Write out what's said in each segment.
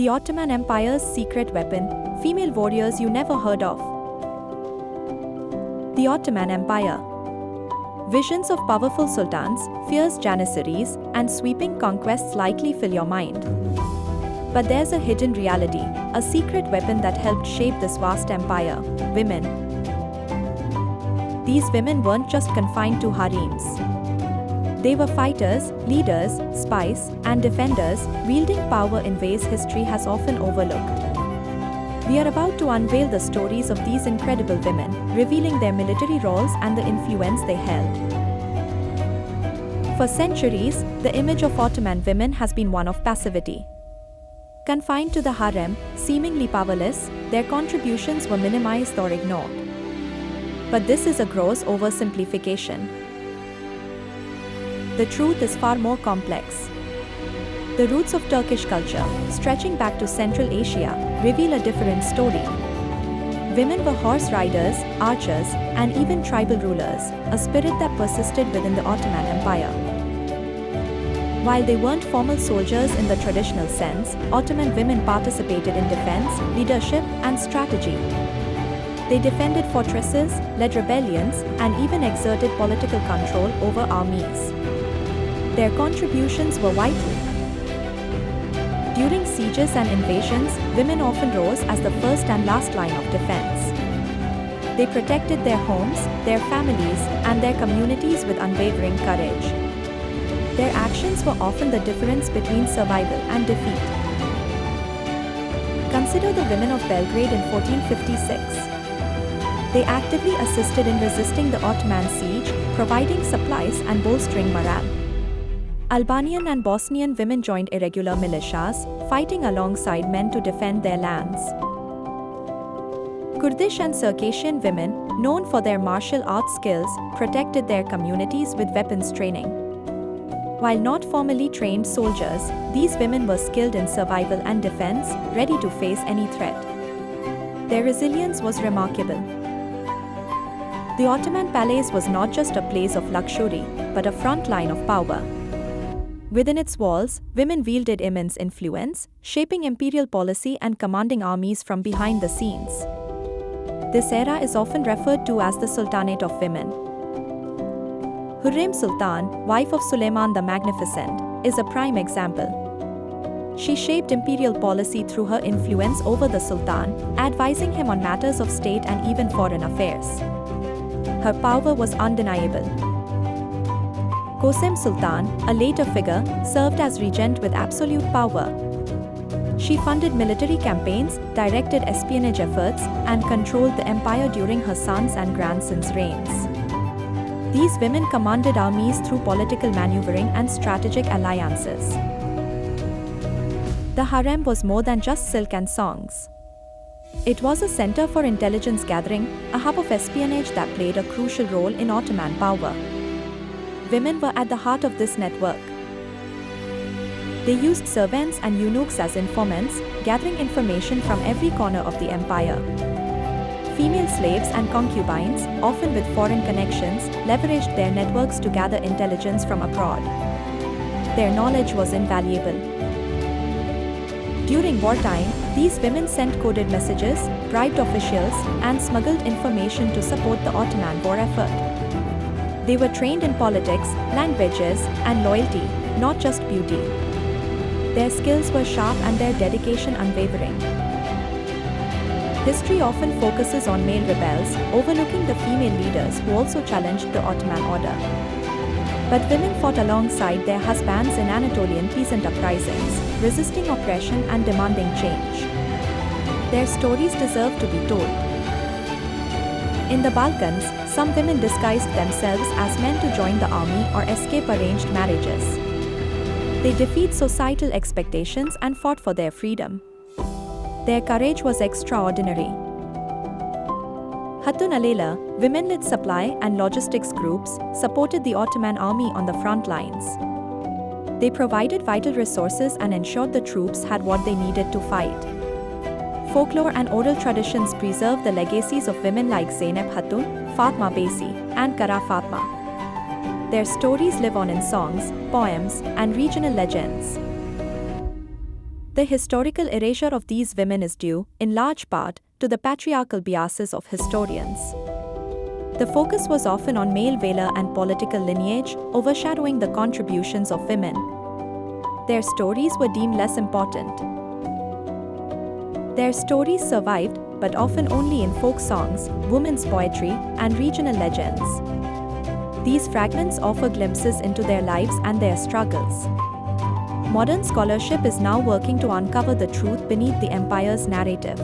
The Ottoman Empire's secret weapon, female warriors you never heard of. The Ottoman Empire. Visions of powerful sultans, fierce Janissaries, and sweeping conquests likely fill your mind. But there's a hidden reality, a secret weapon that helped shape this vast empire: women. These women weren't just confined to harems. They were fighters, leaders, spies, and defenders, wielding power in ways history has often overlooked. We are about to unveil the stories of these incredible women, revealing their military roles and the influence they held. For centuries, the image of Ottoman women has been one of passivity. Confined to the harem, seemingly powerless, their contributions were minimized or ignored. But this is a gross oversimplification. The truth is far more complex. The roots of Turkish culture, stretching back to Central Asia, reveal a different story. Women were horse riders, archers, and even tribal rulers, a spirit that persisted within the Ottoman Empire. While they weren't formal soldiers in the traditional sense, Ottoman women participated in defense, leadership, and strategy. They defended fortresses, led rebellions, and even exerted political control over armies. Their contributions were vital. During sieges and invasions, women often rose as the first and last line of defense. They protected their homes, their families, and their communities with unwavering courage. Their actions were often the difference between survival and defeat. Consider the women of Belgrade in 1456. They actively assisted in resisting the Ottoman siege, providing supplies and bolstering morale. Albanian and Bosnian women joined irregular militias, fighting alongside men to defend their lands. Kurdish and Circassian women, known for their martial arts skills, protected their communities with weapons training. While not formally trained soldiers, these women were skilled in survival and defense, ready to face any threat. Their resilience was remarkable. The Ottoman palace was not just a place of luxury, but a front line of power. Within its walls, women wielded immense influence, shaping imperial policy and commanding armies from behind the scenes. This era is often referred to as the Sultanate of Women. Hurrem Sultan, wife of Suleiman the Magnificent, is a prime example. She shaped imperial policy through her influence over the Sultan, advising him on matters of state and even foreign affairs. Her power was undeniable. Qasem Sultan, a later figure, served as regent with absolute power. She funded military campaigns, directed espionage efforts, and controlled the empire during her sons' and grandsons' reigns. These women commanded armies through political maneuvering and strategic alliances. The harem was more than just silk and songs. It was a center for intelligence gathering, a hub of espionage that played a crucial role in Ottoman power. Women were at the heart of this network. They used servants and eunuchs as informants, gathering information from every corner of the empire. Female slaves and concubines, often with foreign connections, leveraged their networks to gather intelligence from abroad. Their knowledge was invaluable. During wartime, these women sent coded messages, bribed officials, and smuggled information to support the Ottoman war effort. They were trained in politics, languages, and loyalty, not just beauty. Their skills were sharp and their dedication unwavering. History often focuses on male rebels, overlooking the female leaders who also challenged the Ottoman order. But women fought alongside their husbands in Anatolian peasant uprisings, resisting oppression and demanding change. Their stories deserve to be told. In the Balkans, some women disguised themselves as men to join the army or escape arranged marriages. They defied societal expectations and fought for their freedom. Their courage was extraordinary. Hatun Alela, women-led supply and logistics groups, supported the Ottoman army on the front lines. They provided vital resources and ensured the troops had what they needed to fight. Folklore and oral traditions preserve the legacies of women like Zeynep Hatun, Fatma Besi, and Kara Fatma. Their stories live on in songs, poems, and regional legends. The historical erasure of these women is due, in large part, to the patriarchal biases of historians. The focus was often on male valor and political lineage, overshadowing the contributions of women. Their stories were deemed less important. Their stories survived, but often only in folk songs, women's poetry, and regional legends. These fragments offer glimpses into their lives and their struggles. Modern scholarship is now working to uncover the truth beneath the empire's narrative.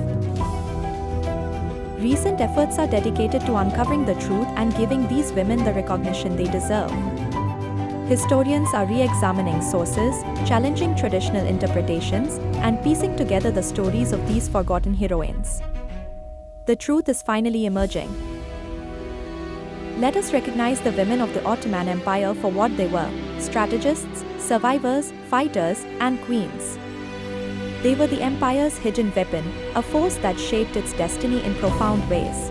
Recent efforts are dedicated to uncovering the truth and giving these women the recognition they deserve. Historians are re-examining sources, challenging traditional interpretations, and piecing together the stories of these forgotten heroines. The truth is finally emerging. Let us recognize the women of the Ottoman Empire for what they were: strategists, survivors, fighters, and queens. They were the empire's hidden weapon, a force that shaped its destiny in profound ways.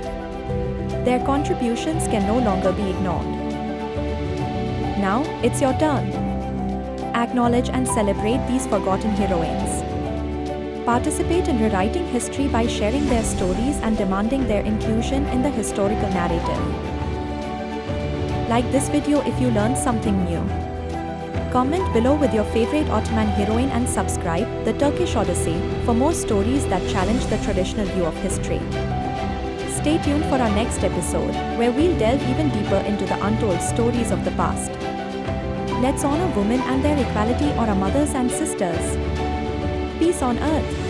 Their contributions can no longer be ignored. Now, it's your turn. Acknowledge and celebrate these forgotten heroines. Participate in rewriting history by sharing their stories and demanding their inclusion in the historical narrative. Like this video if you learned something new. Comment below with your favorite Ottoman heroine and subscribe, the Turkish Odyssey, for more stories that challenge the traditional view of history. Stay tuned for our next episode, where we'll delve even deeper into the untold stories of the past. Let's honor women and their equality, or our mothers and sisters. Peace on earth.